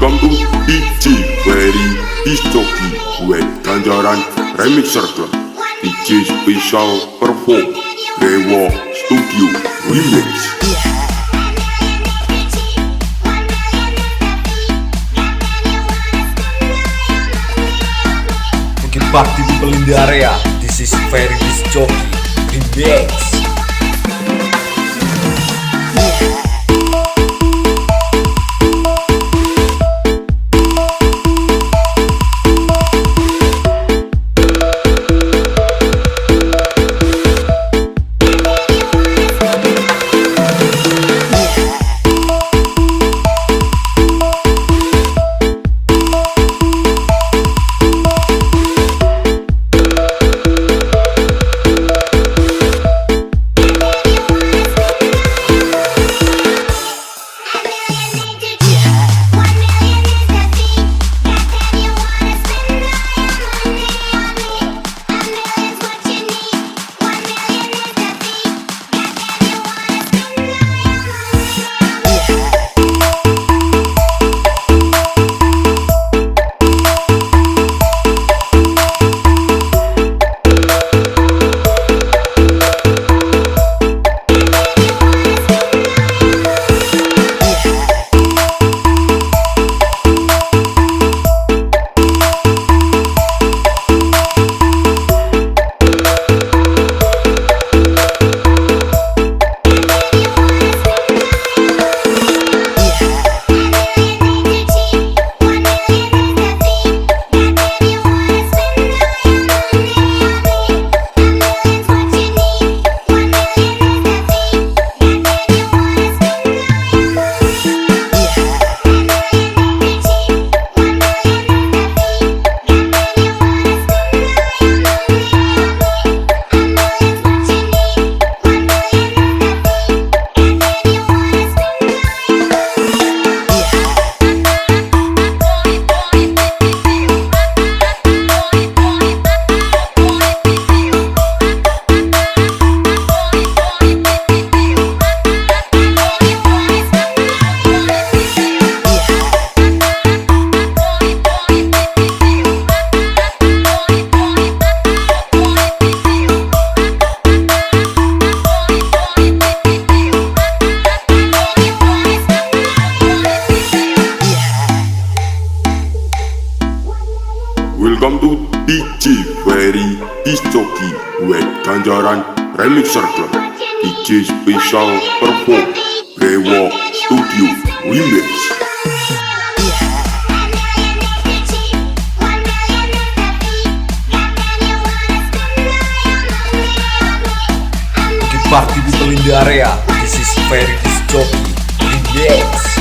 Welcome to DJ Very Disjoki with Ganjaran Remixer Club. DJ Special Perform Dewa Studio Remix. Mungkin party di Pelinda area. This is Very Disjoki Remix. Welcome to DJ Very Disjoki with Ganjaran Remixer Club. DJ Special Perform Dewa Studio Remix. Mungkin party di Pelinda area. This is Very Disjoki Remix.